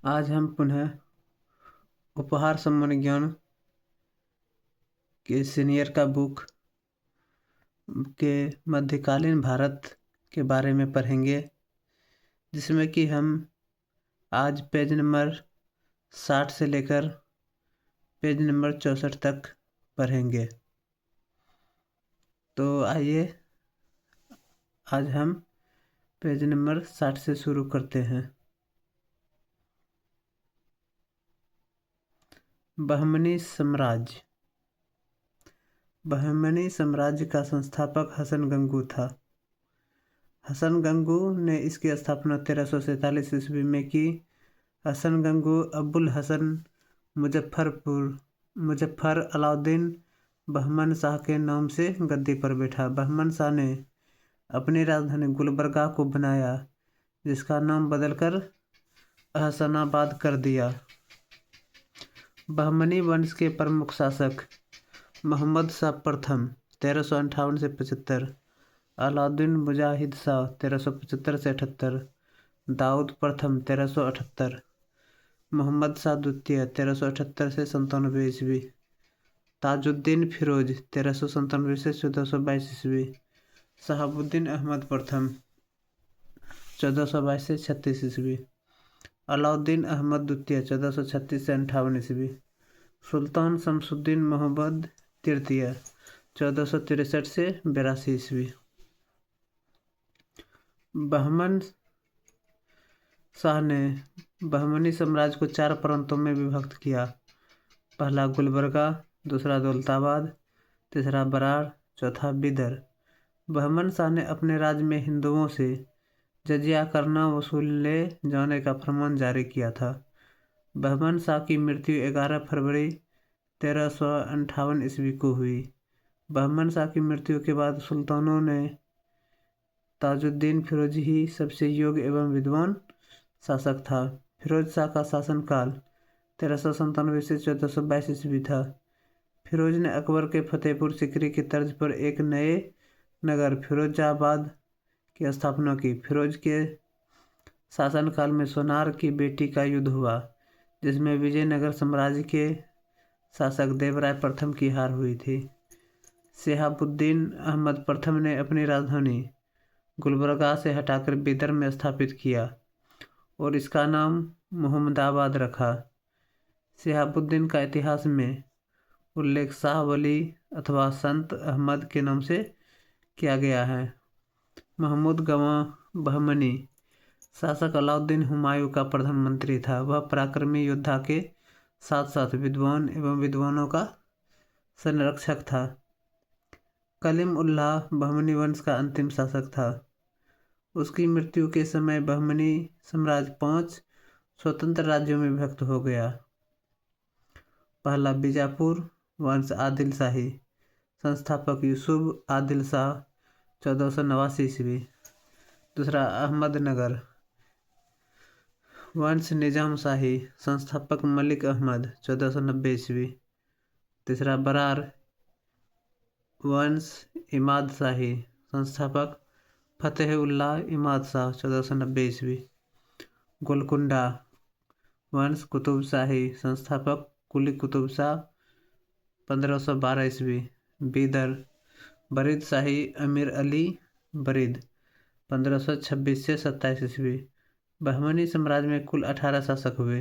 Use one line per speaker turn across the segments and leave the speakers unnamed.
आज हम पुनः उपहार सम्मान ज्ञान के सीनियर का बुक के मध्यकालीन भारत के बारे में पढ़ेंगे, जिसमें कि हम आज पेज नंबर 60 से लेकर पेज नंबर 64 तक पढ़ेंगे। तो आइए आज हम पेज नंबर 60 से शुरू करते हैं। बहमनी साम्राज्य। बहमनी साम्राज्य का संस्थापक हसन गंगू था। हसन गंगू ने इसकी स्थापना 1347 ईस्वी में की। हसन गंगू अबुल हसन मुजफ्फर अलाउद्दीन बहमन शाह के नाम से गद्दी पर बैठा। बहमन शाह ने अपनी राजधानी गुलबर्गा को बनाया, जिसका नाम बदलकर अहसनाबाद कर दिया। बहमनी वंश के प्रमुख शासक मोहम्मद शाह प्रथम 1358 से 75, अलाउद्दीन मुजाहिद शाह 1375 से 78, दाऊद प्रथम 1378, मोहम्मद शाह द्वितीय 1378 से 97 ईस्वी, ताजुद्दीन फिरोज 1397 से 1422 ईस्वी, शहाबुद्दीन अहमद प्रथम 1422 से 36 ईस्वी, अलाउद्दीन अहमद द्वितीय 1436 से 58 ईस्वी, सुल्तान शमसुद्दीन मोहम्मद तृतीय 1463 से 82 ईस्वी। बहमन शाह ने बहमनी साम्राज्य को 4 प्रांतों में विभक्त किया। पहला गुलबर्गा, दूसरा दौलताबाद, तीसरा बरार, चौथा बिदर। बहमन शाह ने अपने राज्य में हिंदुओं से जजिया करना वसूले जाने का फरमान जारी किया था। बहमन शाह की मृत्यु 11 फरवरी 1358 ईस्वी को हुई। बहमन शाह की मृत्यु के बाद सुल्तानों ने ताजुद्दीन फिरोज ही सबसे योग्य एवं विद्वान शासक था। फिरोज शाह का शासनकाल 1397 से 1422 ईस्वी था। फिरोज ने अकबर के फतेहपुर सीकरी की तर्ज पर एक नए नगर फिरोजाबाद की स्थापना की। फिरोज के शासनकाल में सोनार की बेटी का युद्ध हुआ, जिसमें विजयनगर साम्राज्य के शासक देवराय प्रथम की हार हुई थी। शहाबुद्दीन अहमद प्रथम ने अपनी राजधानी गुलबर्गा से हटाकर बिदर में स्थापित किया और इसका नाम मोहम्मदाबाद रखा। शहाबुद्दीन का इतिहास में उल्लेख शाह वली अथवा संत अहमद के नाम से किया गया है। महमूद गवाह बहमनी शासक अलाउद्दीन हुमायूं का प्रधानमंत्री था। वह पराक्रमी योद्धा के साथ साथ विद्वान एवं विद्वानों का संरक्षक था। कलीम उल्लाह बहमनी वंश का अंतिम शासक था। उसकी मृत्यु के समय बहमनी साम्राज्य 5 स्वतंत्र राज्यों में विभक्त हो गया। पहला बीजापुर वंश आदिल शाही, संस्थापक यूसुफ आदिल शाह 1489 ईस्वी। दूसरा अहमदनगर वंश निजाम शाही, संस्थापक मलिक अहमद 1490 ईस्वी। तीसरा बरार वंश इमाद शाही, संस्थापक फतेह उल्लाह इमाद शाह 1490 ईस्वी। गोलकुंडा वंश कुतुब शाही, संस्थापक कुली कुतुब शाह 1512 ईस्वी। बीदर बरीद शाही अमीर अली बरीद 1526 से 27 ईस्वी। बहमनी साम्राज्य में कुल 18 शासक हुए,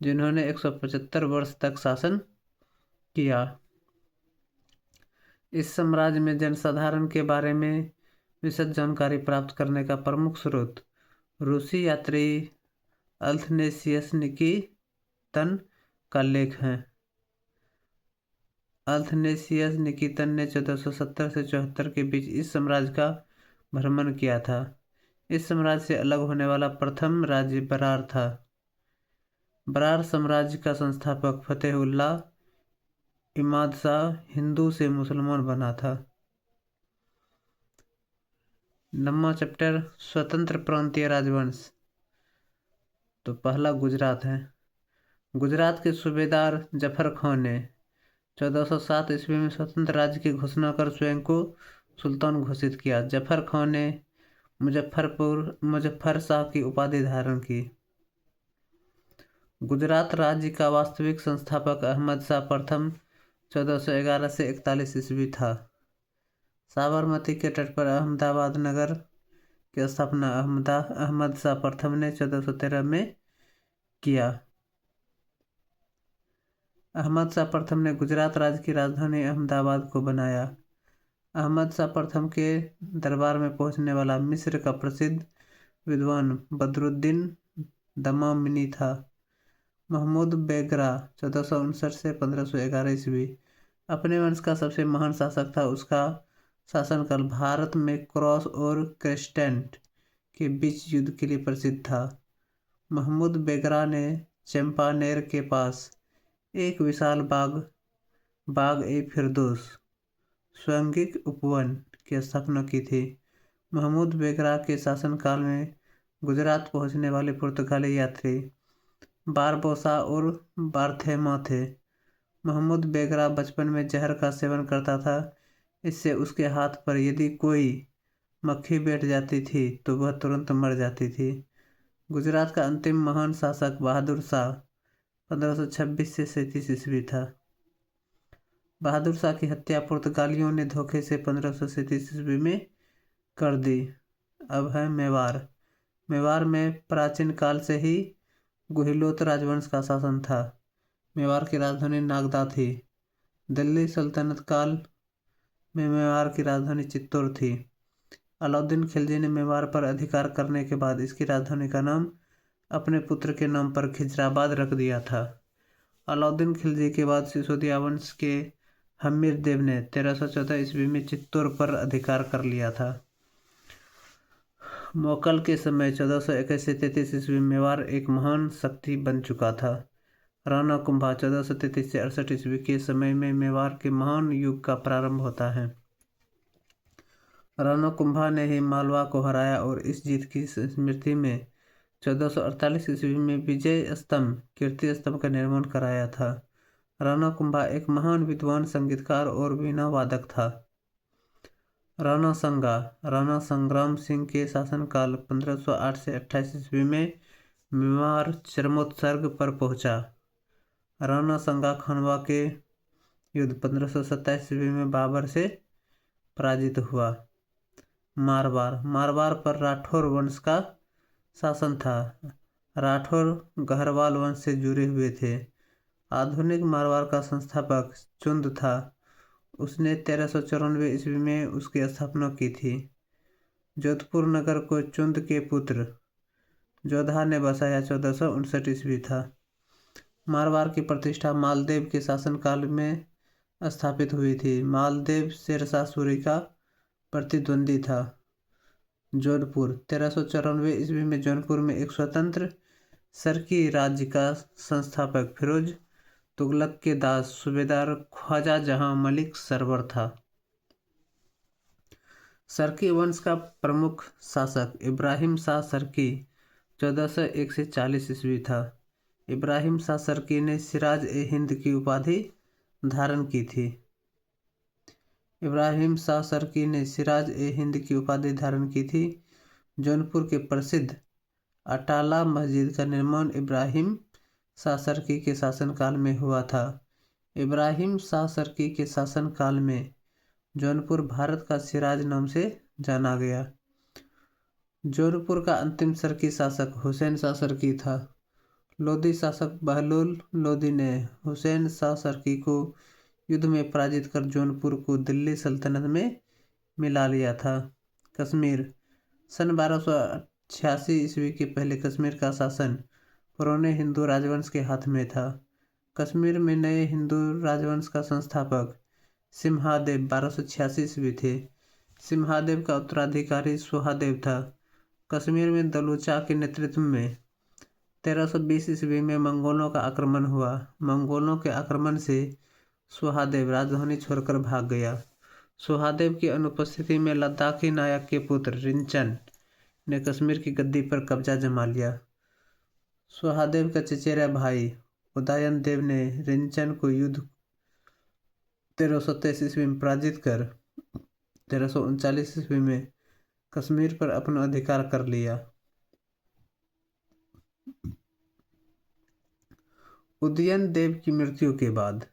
जिन्होंने 175 वर्ष तक शासन किया। इस साम्राज्य में जनसाधारण के बारे में विशद जानकारी प्राप्त करने का प्रमुख स्रोत रूसी यात्री अल्थनेसियस निकितन का लेख है। अल्थनेसियस निकितन ने 1470 से 74 के बीच इस साम्राज्य का भ्रमण किया था। इस साम्राज्य से अलग होने वाला प्रथम राज्य बरार था। बरार साम्राज्य का संस्थापक फतेहुल्लाह इमाद शाह हिंदू से मुसलमान बना था। 9वां चैप्टर स्वतंत्र प्रांतीय राजवंश। तो पहला गुजरात है। गुजरात के सूबेदार जफर खान ने 1407 ईस्वी में स्वतंत्र राज्य की घोषणा कर स्वयं को सुल्तान घोषित किया। जफर खान ने मुजफ्फर शाह की उपाधि धारण की। गुजरात राज्य का वास्तविक संस्थापक अहमद शाह प्रथम 1411 से 41 ईस्वी था। साबरमती के तट पर अहमदाबाद नगर की स्थापना अहमद शाह प्रथम ने 1413 में किया। अहमद शाह प्रथम ने गुजरात राज्य की राजधानी अहमदाबाद को बनाया। अहमद शाह प्रथम के दरबार में पहुंचने वाला मिस्र का प्रसिद्ध विद्वान बदरुद्दीन दमामिनी था। महमूद बेगरा 1459 से 1511 ईस्वी अपने वंश का सबसे महान शासक था। उसका शासनकाल भारत में क्रॉस और क्रेस्टेंट के बीच युद्ध के लिए प्रसिद्ध था। महमूद बेगरा ने चंपानेर के पास एक विशाल बाग ए फिरदौस स्वैंगिक उपवन की स्थापना की थी। महमूद बेगरा के शासनकाल में गुजरात पहुंचने वाले पुर्तगाली यात्री बारबोसा और बार्थेमा थे। महमूद बेगरा बचपन में जहर का सेवन करता था। इससे उसके हाथ पर यदि कोई मक्खी बैठ जाती थी तो वह तुरंत मर जाती थी। गुजरात का अंतिम महान शासक बहादुर शाह 1526 से 37 ईस्वी था। बहादुर शाह की हत्या पुर्तगालियों ने धोखे से 1537 ईस्वी में कर दी। अब है मेवाड़। मेवाड़ में प्राचीन काल से ही गुहिलोत राजवंश का शासन था। मेवाड़ की राजधानी नागदा थी। दिल्ली सल्तनत काल में मेवाड़ की राजधानी चित्तौड़ थी। अलाउद्दीन खिलजी ने मेवाड़ पर अधिकार करने के बाद इसकी राजधानी का नाम अपने पुत्र के नाम पर खिजराबाद रख दिया था। अलाउद्दीन खिलजी के बाद सिसोदिया वंश के हमीर देव ने 1314 ईस्वी में चित्तौड़ पर अधिकार कर लिया था। मोकल के समय 1421 से 33 ईस्वी मेवाड़ एक महान शक्ति बन चुका था। राणा कुंभा 1433 से 68 ईस्वी के समय में मेवाड़ के महान युग का प्रारंभ होता है। राणा कुंभा ने ही मालवा को हराया और इस जीत की स्मृति में 1448 ईस्वी में विजय स्तंभ कीर्ति स्तंभ का निर्माण कराया था। राणा कुंभा एक महान विद्वान संगीतकार और वीणा वादक था। राणा संग्राम सिंह के शासनकाल 1508 से 28 ईस्वी में मेवाड़ चरमोत्कर्ष पर पहुंचा। राणा संगा खानवा के युद्ध 1527 ईस्वी में बाबर से पराजित हुआ। मारवाड़ पर राठौर वंश का शासन था। राठौर गहरवाल वंश से जुड़े हुए थे। आधुनिक मारवाड़ का संस्थापक चुंद था। उसने 1394 ईस्वी में उसकी स्थापना की थी। जोधपुर नगर को चुंद के पुत्र जोधा ने बसाया 1459 ईस्वी था। मारवाड़ की प्रतिष्ठा मालदेव के शासनकाल में स्थापित हुई थी। मालदेव शेरशाह सूरी का प्रतिद्वंदी था। जोधपुर 1394 ईस्वी में जौनपुर में एक स्वतंत्र सरकी राज्य का संस्थापक फिरोज तुगलक के दास सूबेदार ख्वाजा जहां मलिक सरवर था। सरकी वंश का प्रमुख शासक इब्राहिम शाह सरकी 1401 से 40 ईस्वी था। इब्राहिम शाह सरकी ने सिराज ए हिंद की उपाधि धारण की थी। इब्राहिम शाह सरकी ने सिराज ए हिंद की उपाधि धारण की थी। जौनपुर के प्रसिद्ध अटाला मस्जिद का निर्माण इब्राहिम शाह सरकी के शासनकाल में हुआ था। इब्राहिम शाह सरकी के शासनकाल में जौनपुर भारत का सिराज नाम से जाना गया। जौनपुर का अंतिम सरकी शासक हुसैन शाह सरकी था। लोधी शासक बहलोल लोधी ने हुसैन शाह सरकी को युद्ध में पराजित कर जौनपुर को दिल्ली सल्तनत में मिला लिया था। कश्मीर सन 1286 ईस्वी के पहले कश्मीर का शासन पुराने हिंदू राजवंश के हाथ में था। कश्मीर में नए हिंदू राजवंश का संस्थापक सिम्हादेव 1286 ईस्वी थे। सिम्हादेव का उत्तराधिकारी सुहादेव था। कश्मीर में दलूचा के नेतृत्व में 1320 ईस्वी में मंगोलों का आक्रमण हुआ। मंगोलों के आक्रमण से सुहादेव राजधानी छोड़कर भाग गया। सुहादेव की अनुपस्थिति में लद्दाखी नायक के पुत्र रिंचन ने कश्मीर की गद्दी पर कब्जा जमा लिया। सुहादेव का चचेरा भाई उदयन देव ने रिंचन को युद्ध 1323 ईस्वी में पराजित कर 1339 ईस्वी में कश्मीर पर अपना अधिकार कर लिया। उदयन देव की मृत्यु के बाद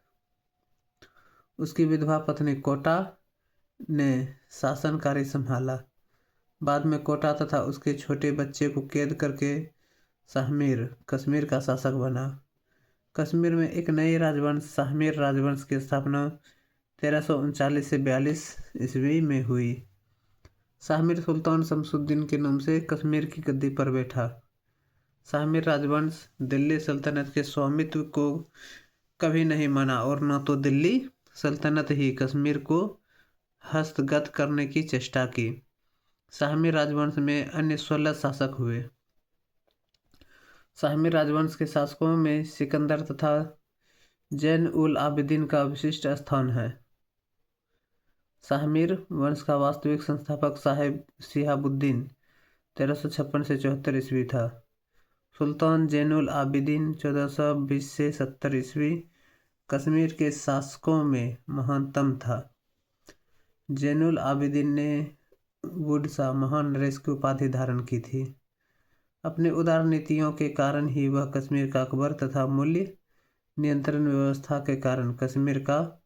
उसकी विधवा पत्नी कोटा ने शासन कार्य संभाला। बाद में कोटा तथा उसके छोटे बच्चे को कैद करके शाहमीर कश्मीर का शासक बना। कश्मीर में एक नई राजवंश शाहमीर राजवंश की स्थापना 1339 से 42 ईस्वी में हुई। शाहमीर सुल्तान शमसुद्दीन के नाम से कश्मीर की गद्दी पर बैठा। शाहमीर राजवंश दिल्ली सल्तनत के स्वामित्व को कभी नहीं माना और न तो दिल्ली सल्तनत ही कश्मीर को हस्तगत करने की चेष्टा की। शाहमीर राजवंश में अन्य 16 शासक हुए। शाहमीर राजवंश के शासकों में सिकंदर तथा जैन उल आबिदीन का विशिष्ट स्थान है। शाहमीर वंश का वास्तविक संस्थापक साहिब शिहाबुद्दीन 1356 से 74 ईस्वी था। सुल्तान जैनुल आबिदीन 1420 से 70 ईस्वी कश्मीर के शासकों में महानतम था। जैनुल आबिदीन ने वुड शाह महान नरेश की उपाधि धारण की थी। अपने उदार नीतियों के कारण ही वह कश्मीर का अकबर तथा मूल्य नियंत्रण व्यवस्था के कारण कश्मीर का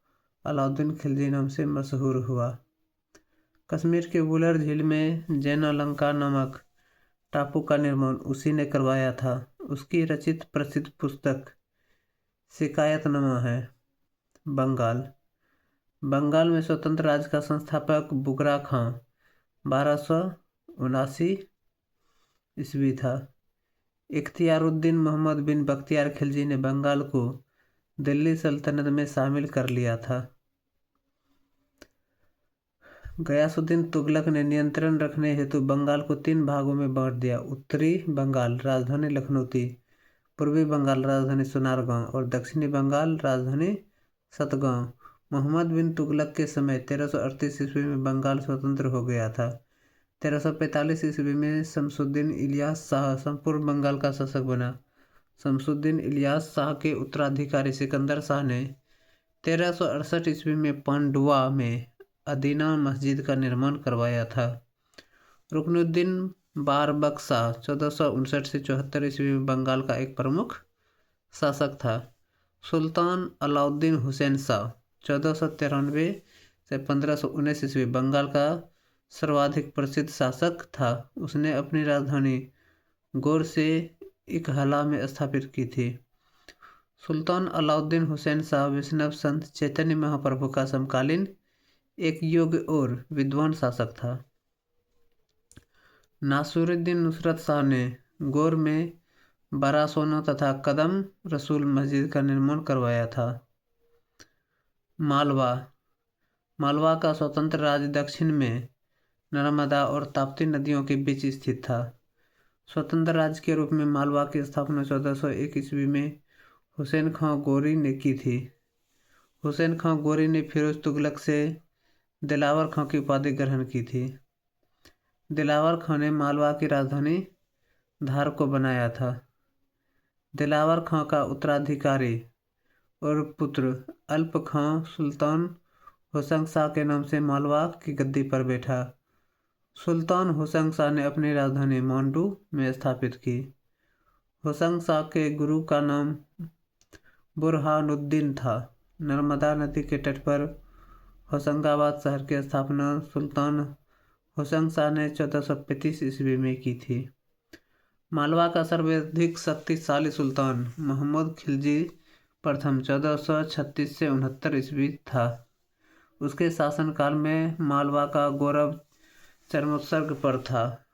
अलाउद्दीन खिलजी नाम से मशहूर हुआ। कश्मीर के वुलर झील में जैनालंका नामक टापू का निर्माण उसी ने करवाया था। उसकी रचित प्रसिद्ध पुस्तक शिकायतनामा है। बंगाल में स्वतंत्र राज्य का संस्थापक बुगरा खां 1279 ईस्वी था। इख्तियारुद्दीन मोहम्मद बिन बख्तियार खिलजी ने बंगाल को दिल्ली सल्तनत में शामिल कर लिया था। गयासुद्दीन तुगलक ने नियंत्रण रखने हेतु बंगाल को 3 भागों में बांट दिया। उत्तरी बंगाल राजधानी लखनऊती, पूर्वी बंगाल राजधानी सोनारगांव और दक्षिणी बंगाल राजधानी सतगांव। मोहम्मद बिन तुगलक के समय 1338 ईस्वी में बंगाल स्वतंत्र हो गया था। 1345 ईस्वी में शमसुद्दीन इलियास शाह संपूर्ण बंगाल का शासक बना। शमसुद्दीन इलियास शाह के उत्तराधिकारी सिकंदर शाह ने 1368 ईस्वी में पांडुआ में अदीना मस्जिद का निर्माण करवाया था। रुकनुद्दीन बारबक शाह 1459 से 74 ईस्वी में बंगाल का एक प्रमुख शासक था। सुल्तान अलाउद्दीन हुसैन शाह 1493 से 1519 ईस्वी बंगाल का सर्वाधिक प्रसिद्ध शासक था। उसने अपनी राजधानी गौर से इकहला में स्थापित की थी। सुल्तान अलाउद्दीन हुसैन शाह वैष्णव संत चैतन्य महाप्रभु का समकालीन एक योग्य और विद्वान शासक था। नासिरुद्दीन नुसरत शाह ने गौर में बारासोना तथा कदम रसूल मस्जिद का निर्माण करवाया था। मालवा का स्वतंत्र राज्य दक्षिण में नर्मदा और ताप्ती नदियों के बीच स्थित था। स्वतंत्र राज्य के रूप में मालवा की स्थापना 1401 ईस्वी में हुसैन खां गोरी ने की थी। हुसैन खां गोरी ने फिरोज तुगलक से दिलावर खां की उपाधि ग्रहण की थी। दिलावर खां ने मालवा की राजधानी धार को बनाया था। दिलावर खां का उत्तराधिकारी और पुत्र अल्प खां सुल्तान होशंग शाह के नाम से मालवा की गद्दी पर बैठा। सुल्तान होशंग शाह ने अपनी राजधानी मांडू में स्थापित की। होशंग शाह के गुरु का नाम बुरहानुद्दीन था। नर्मदा नदी के तट पर होशंगाबाद शहर की स्थापना सुल्तान होशंग शाह ने 1435 ईस्वी में की थी। मालवा का सर्वाधिक शक्तिशाली सुल्तान मोहम्मद खिलजी प्रथम 1436 से 69 ईस्वी था। उसके शासनकाल में मालवा का गौरव चरमोत्कर्ष पर था।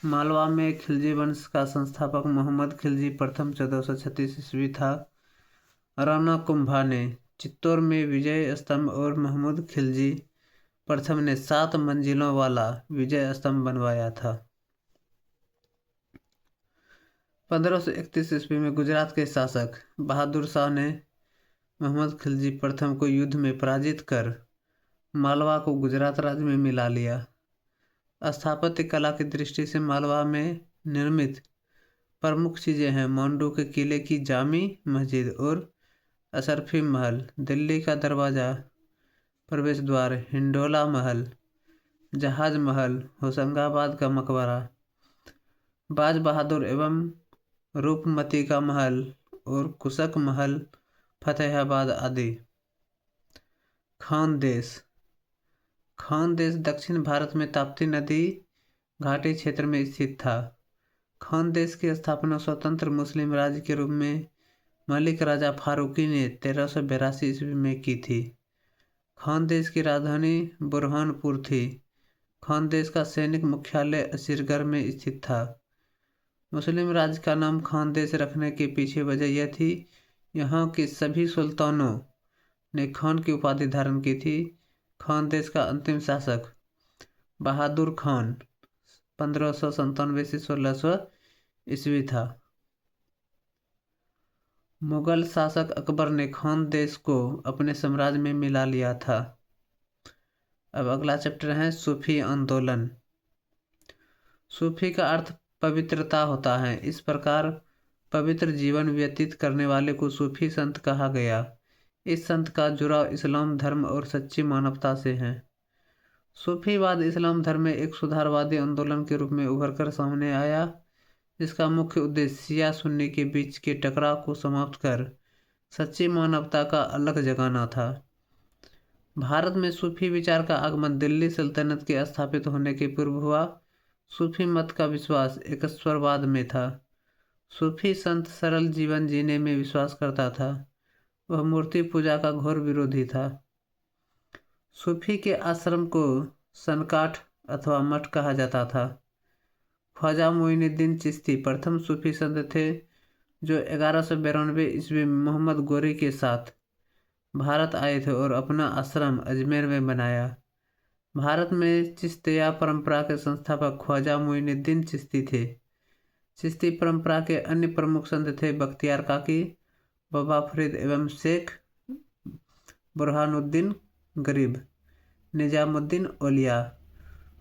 मालवा में खिलजी वंश का संस्थापक मोहम्मद खिलजी प्रथम 1436 ईस्वी था। राणा कुंभा ने चित्तौड़ में विजय स्तंभ और महमूद खिलजी प्रथम ने 7 मंजिलों वाला विजय स्तंभ बनवाया था। 1531 ईस्वी में गुजरात के शासक बहादुर शाह ने मोहम्मद खिलजी प्रथम को युद्ध में पराजित कर मालवा को गुजरात राज्य में मिला लिया। स्थापत्य कला की दृष्टि से मालवा में निर्मित प्रमुख चीज़ें हैं मांडू के किले की जामी मस्जिद और अशरफी महल, दिल्ली का दरवाज़ा, प्रवेश द्वार, हिंडोला महल, जहाज महल, होशंगाबाद का मकबरा, बाज बहादुर एवं रूपमती का महल और कुशक महल, फतेहाबाद आदि। खानदेश। खानदेश दक्षिण भारत में ताप्ती नदी घाटी क्षेत्र में स्थित था। खानदेश की स्थापना स्वतंत्र मुस्लिम राज्य के रूप में मलिक राजा फारूकी ने 1382 ईस्वी में की थी। खानदेश की राजधानी बुरहानपुर थी। खानदेश का सैनिक मुख्यालय असीरगढ़ में स्थित था। मुस्लिम राज्य का नाम खानदेश रखने के पीछे वजह यह थी, यहाँ के सभी सुल्तानों ने खान की उपाधि धारण की थी। खानदेश का अंतिम शासक बहादुर खान 1597 से 1600 ईस्वी था। मुगल शासक अकबर ने खानदेश को अपने साम्राज्य में मिला लिया था। अब अगला चैप्टर है सूफी आंदोलन। सूफी का अर्थ पवित्रता होता है। इस प्रकार पवित्र जीवन व्यतीत करने वाले को सूफी संत कहा गया। इस संत का जुड़ाव इस्लाम धर्म और सच्ची मानवता से है। सूफीवाद इस्लाम धर्म में एक सुधारवादी आंदोलन के रूप में उभरकर सामने आया, जिसका मुख्य उद्देश्य शिया सुन्नी के बीच के टकराव को समाप्त कर सच्ची मानवता का अलग जगाना था। भारत में सूफी विचार का आगमन दिल्ली सल्तनत के स्थापित होने के पूर्व हुआ। सूफी मत का विश्वास एकस्वरवाद में था। सूफी संत सरल जीवन जीने में विश्वास करता था। वह मूर्ति पूजा का घोर विरोधी था। सूफी के आश्रम को सनकाठ अथवा मठ कहा जाता था। ख्वाजा मोइनुद्दीन चिश्ती प्रथम सूफी संत थे, जो 1192 ईस्वी में मोहम्मद गोरी के साथ भारत आए थे और अपना आश्रम अजमेर में बनाया। भारत में चिश्तिया परंपरा के संस्थापक ख्वाजा मोइनुद्दीन चिश्ती थे। चिश्ती परंपरा के अन्य प्रमुख संत थे बख्तियार काकी, बाबा फरीद एवं शेख बुरहानुद्दीन गरीब, निजामुद्दीन औलिया।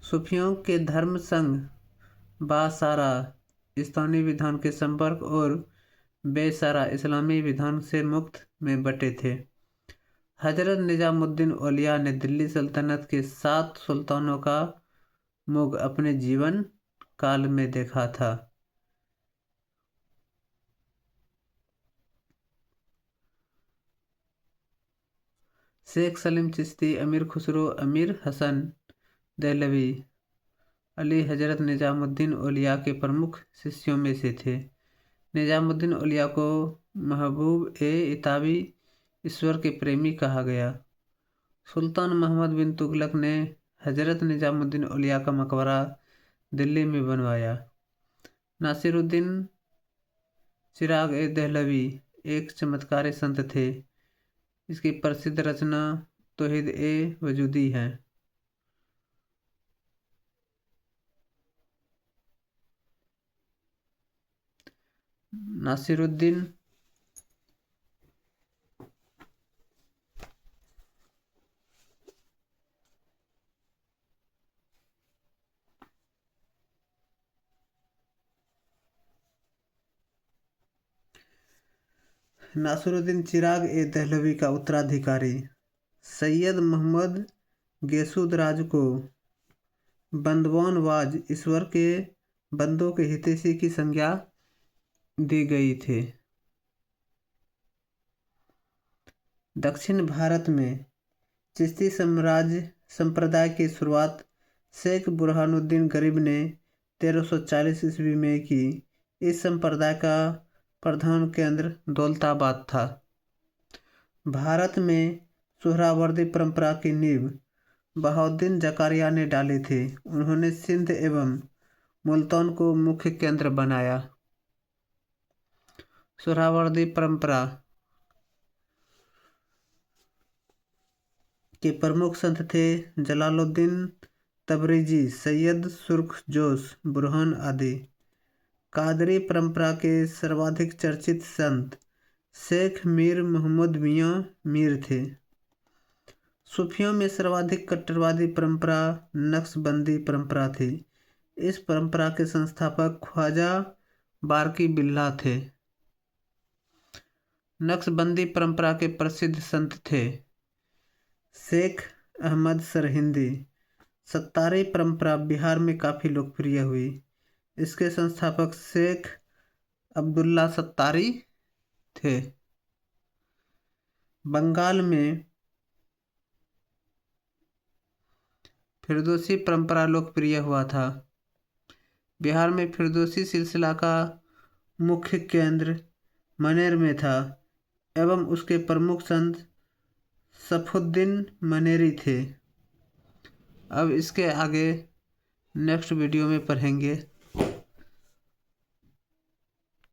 सूफियों के धर्म संघ बासारा इस्लामी विधान के संपर्क और बेसारा इस्लामी विधान से मुक्त में बटे थे। हजरत निजामुद्दीन औलिया ने दिल्ली सल्तनत के 7 सुल्तानों का मुग अपने जीवन काल में देखा था। शेख सलीम चिश्ती, अमीर खुसरो, अमीर हसन देहलवी, अली हजरत निजामुद्दीन औलिया के प्रमुख शिष्यों में से थे। निजामुद्दीन औलिया को महबूब ए इताबी, ईश्वर के प्रेमी कहा गया। सुल्तान मोहम्मद बिन तुगलक ने हजरत निजामुद्दीन औलिया का मकबरा दिल्ली में बनवाया। नासिरुद्दीन चिराग ए देहलवी एक चमत्कारी संत थे। इसकी प्रसिद्ध रचना तौहीद ए वजूदी है। नासिरुद्दीन नासिरुद्दीन चिराग ए देहलवी का उत्तराधिकारी सैयद मोहम्मद गेसूद राज को बंदवानवाज ईश्वर के बंदों के हितैषी की संज्ञा दी गई थी। दक्षिण भारत में चिश्ती साम्राज्य संप्रदाय की शुरुआत शेख बुरहानुद्दीन गरीब ने 1340 ईस्वी में की। इस संप्रदाय का प्रधान केंद्र दौलताबाद था। भारत में सुहरावर्दी परंपरा की नींव बहाउद्दीन जकारिया ने डाली थी। उन्होंने सिंध एवं मुल्तान को मुख्य केंद्र बनाया। सुहरावर्दी परंपरा के प्रमुख संत थे जलालुद्दीन तबरेजी, सैयद सुर्खजोश, बुरहान आदि। कादरी परंपरा के सर्वाधिक चर्चित संत शेख मीर मोहम्मद मियाँ मीर थे। सूफियों में सर्वाधिक कट्टरवादी परंपरा नक्शबंदी परंपरा थी। इस परंपरा के संस्थापक ख्वाजा बारकी बिल्ला थे। नक्शबंदी परंपरा के प्रसिद्ध संत थे शेख अहमद सरहिंदी। सत्तारी परंपरा बिहार में काफ़ी लोकप्रिय हुई। इसके संस्थापक शेख अब्दुल्ला सत्तारी थे। बंगाल में फिरदौसी परंपरा लोकप्रिय हुआ था। बिहार में फिरदौसी सिलसिला का मुख्य केंद्र मनेर में था एवं उसके प्रमुख संत सफुद्दीन मनेरी थे। अब इसके आगे नेक्स्ट वीडियो में पढ़ेंगे।